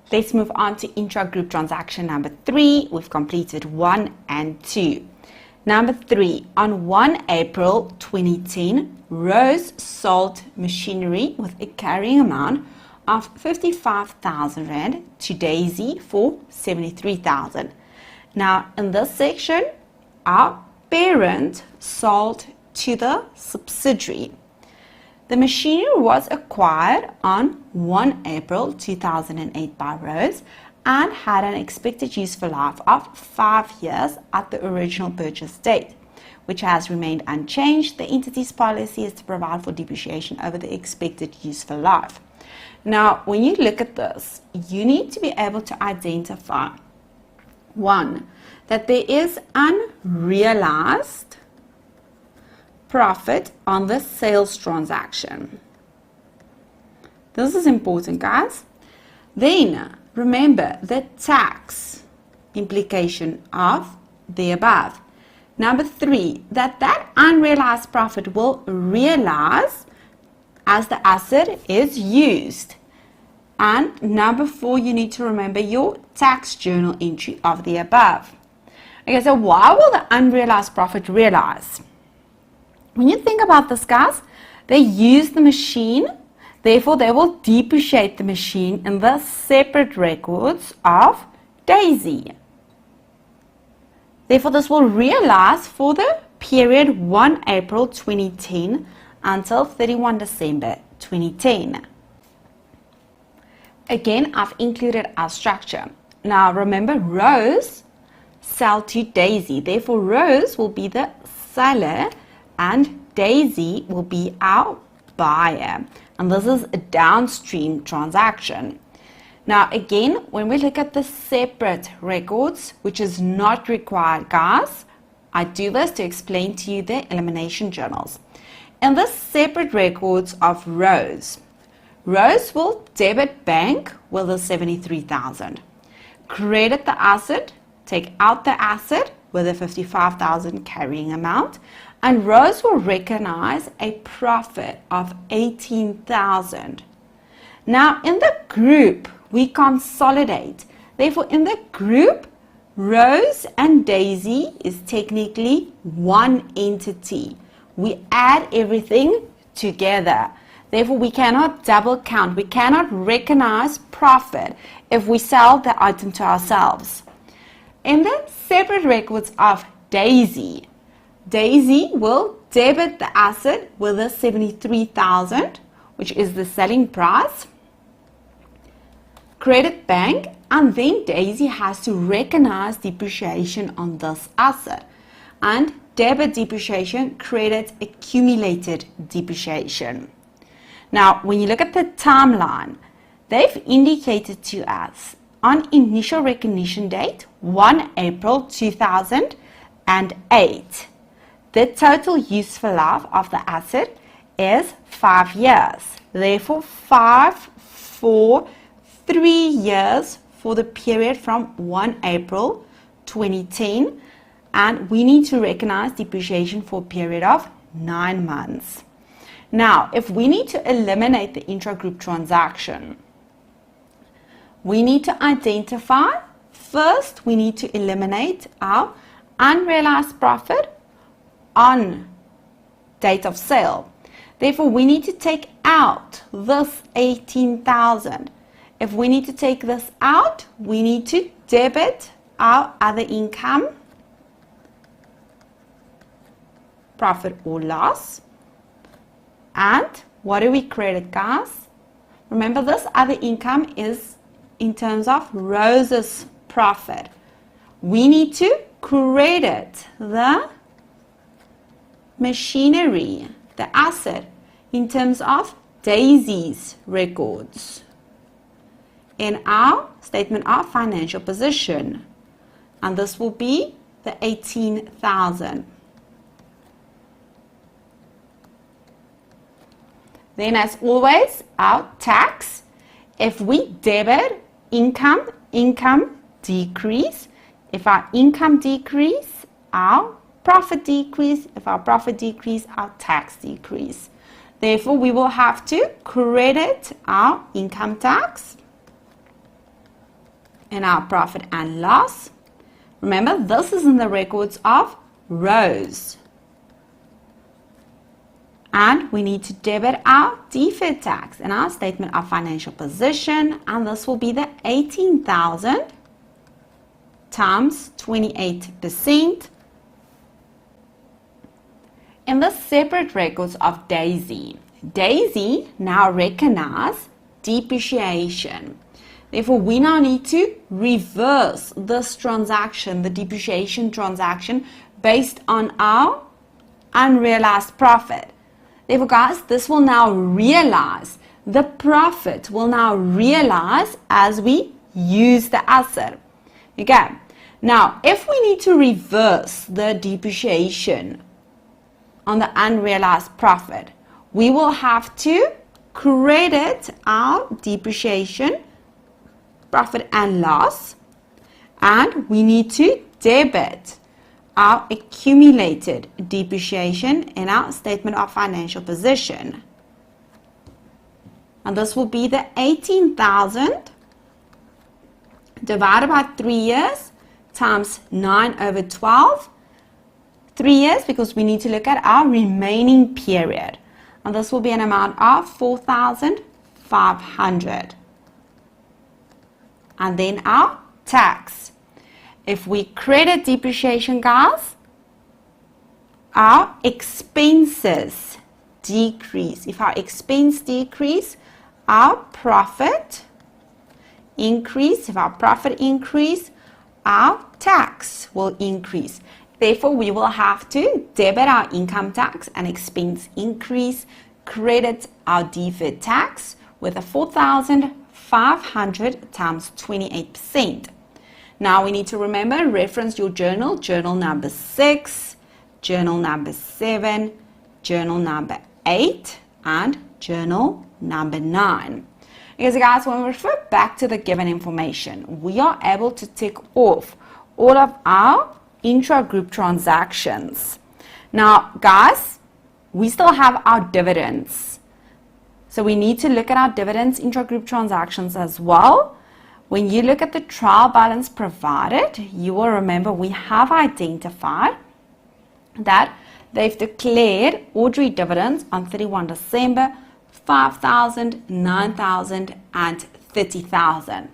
Let's move on to intra-group transaction number 3. We've completed 1 and 2. Number 3, on 1 April 2010, Rose sold machinery with a carrying amount of 55,000 Rand to Daisy for 73,000. Now, in this section, our parent sold to the subsidiary. The machinery was acquired on 1 April 2008 by Rose and had an expected useful life of 5 years at the original purchase date, which has remained unchanged. The entity's policy is to provide for depreciation over the expected useful life. Now, when you look at this, you need to be able to identify, 1, that there is unrealized profit on the sales transaction. This is important, guys. Then remember the tax implication of the above. Number 3, that unrealized profit will realize as the asset is used. And number 4, you need to remember your tax journal entry of the above. Okay, so why will the unrealized profit realize? When you think about this, guys, they use the machine, therefore they will depreciate the machine in the separate records of Daisy. Therefore, this will realize for the period 1 April 2010 until 31 December 2010. Again, I've included our structure. Now, remember, Rose sold to Daisy. Therefore, Rose will be the seller and Daisy will be our buyer. And this is a downstream transaction. Now, again, when we look at the separate records, which is not required, guys, I do this to explain to you the elimination journals. In the separate records of Rose, Rose will debit bank with the 73,000, credit the asset, take out the asset with a 55,000 carrying amount, and Rose will recognize a profit of 18,000. Now, in the group, we consolidate. Therefore, in the group, Rose and Daisy is technically one entity. We add everything together. Therefore, we cannot double count. We cannot recognize profit if we sell the item to ourselves. In the separate records of Daisy, Daisy will debit the asset with the 73,000, which is the selling price, credit bank, and then Daisy has to recognize depreciation on this asset. And debit depreciation, credit accumulated depreciation. Now, when you look at the timeline, they've indicated to us on initial recognition date, 1 April 2008. The total useful life of the asset is 5 years. Therefore, 5 for 3 years for the period from 1 April 2010. And we need to recognize depreciation for a period of 9 months. Now, if we need to eliminate the intra-group transaction, we need to identify, first we need to eliminate our unrealized profit on date of sale. Therefore, we need to take out this 18,000. If we need to take this out, we need to debit our other income, profit or loss. And what do we credit, guys? Remember, this other income is in terms of Rose's profit. We need to credit the machinery, the asset, in terms of Daisy's records in our statement of financial position. And this will be the 18,000. Then, as always, our tax, if we debit income, income decrease. If our income decrease, our profit decrease. If our profit decrease, our tax decrease. Therefore, we will have to credit our income tax in our profit and loss. Remember, this is in the records of Rose. And we need to debit our deferred tax in our statement of financial position, and this will be the 18,000 times 28%. In the separate records of Daisy, Daisy now recognize depreciation. Therefore, we now need to reverse this transaction, the depreciation transaction, based on our unrealized profit. Therefore, guys, this will now realize, the profit will now realize as we use the asset. Okay, now if we need to reverse the depreciation on the unrealized profit, we will have to credit our depreciation, profit and loss, and we need to debit our accumulated depreciation in our statement of financial position. And this will be the 18,000 divided by 3 years times 9/12. 3 years because we need to look at our remaining period. And this will be an amount of 4,500. And then our tax. If we credit depreciation, guys, our expenses decrease. If our expense decrease, our profit increase. If our profit increase, our tax will increase. Therefore, we will have to debit our income tax and expense increase, credit our deferred tax with a 4,500 times 28%. Now we need to remember, reference your journal, journal number 6, journal number 7, journal number 8, and journal number 9. Okay, so guys, when we refer back to the given information, we are able to tick off all of our intra-group transactions. Now, guys, we still have our dividends. So we need to look at our dividends intra-group transactions as well. When you look at the trial balance provided, you will remember we have identified that they've declared ordinary dividends on 31 December, 5,000, 9,000, and 30,000.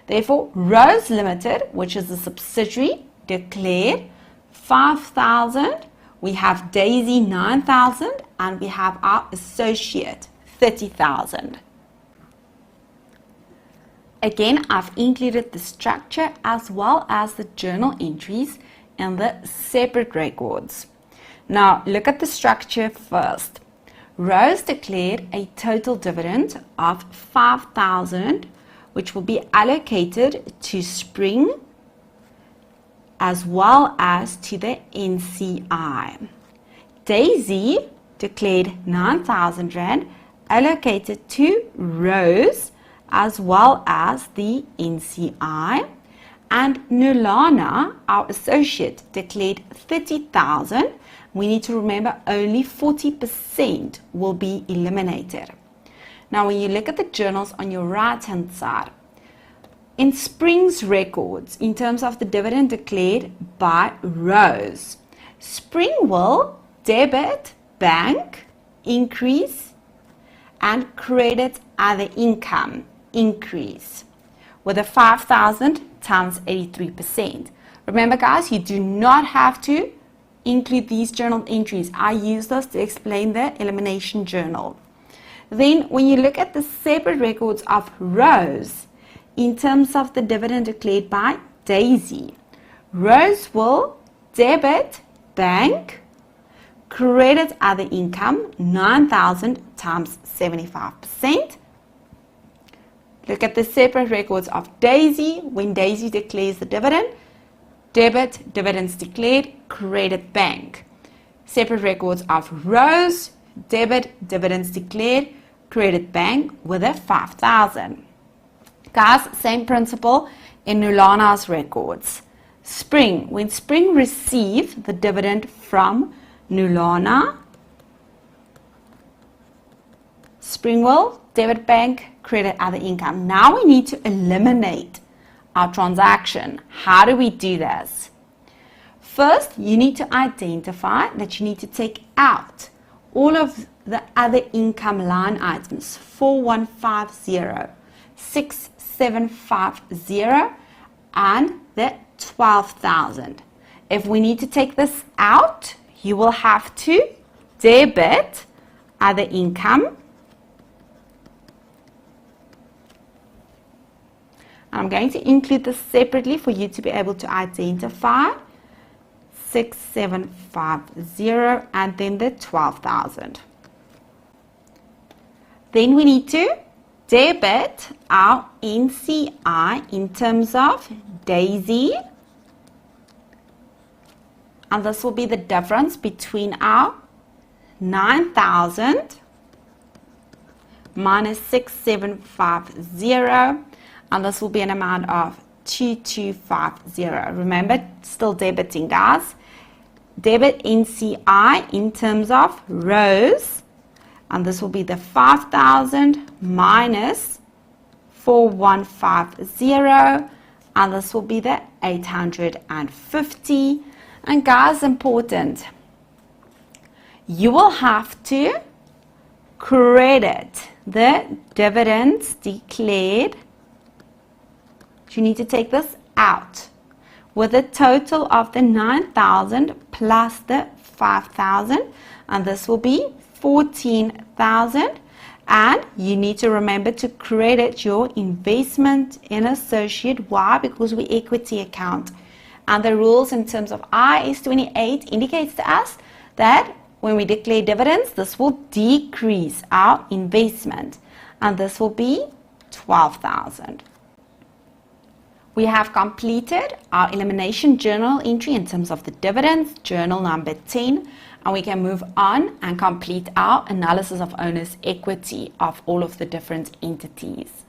Therefore, Rose Limited, which is a subsidiary, declared 5,000. We have Daisy 9,000, and we have our associate 30,000. Again, I've included the structure as well as the journal entries in the separate records. Now, look at the structure first. Rose declared a total dividend of 5,000, which will be allocated to Spring as well as to the NCI. Daisy declared 9,000 Rand allocated to Rose as well as the NCI, and Nulana, our associate, declared 30,000. We need to remember only 40% will be eliminated. Now, when you look at the journals on your right hand side, in Spring's records, in terms of the dividend declared by Rose, Spring will debit bank increase and credit other income increase with a 5,000 times 83%. Remember, guys, you do not have to include these journal entries. I use this to explain the elimination journal. Then when you look at the separate records of Rose, in terms of the dividend declared by Daisy, Rose will debit bank, credit other income, 9,000 times 75%. Look at the separate records of Daisy. When Daisy declares the dividend, debit, dividends declared, credit bank. Separate records of Rose, debit, dividends declared, credit bank with a 5,000. Guys, same principle in Nulana's records. Spring, when Spring received the dividend from Nulana, Spring will debit bank, credit other income. Now we need to eliminate our transaction. How do we do this? First, you need to identify that you need to take out all of the other income line items, 4150, 6750, and the 12,000. If we need to take this out, you will have to debit other income. I'm going to include this separately for you to be able to identify 6750 and then the 12,000. Then we need to debit our NCI in terms of Daisy, and this will be the difference between our 9,000 minus 6750, and this will be an amount of 2250. Remember, still debiting, guys. Debit NCI in terms of rows, and this will be the 5,000 minus 4150, and this will be the 850. And guys, important, you will have to credit the dividends declared. You need to take this out with a total of the 9,000 plus the 5,000, and this will be 14,000. And you need to remember to credit your investment in associate. Why? Because we equity account. And the rules in terms of IAS 28 indicates to us that when we declare dividends, this will decrease our investment, and this will be 12,000. We have completed our elimination journal entry in terms of the dividends, journal number 10, and we can move on and complete our analysis of owner's equity of all of the different entities.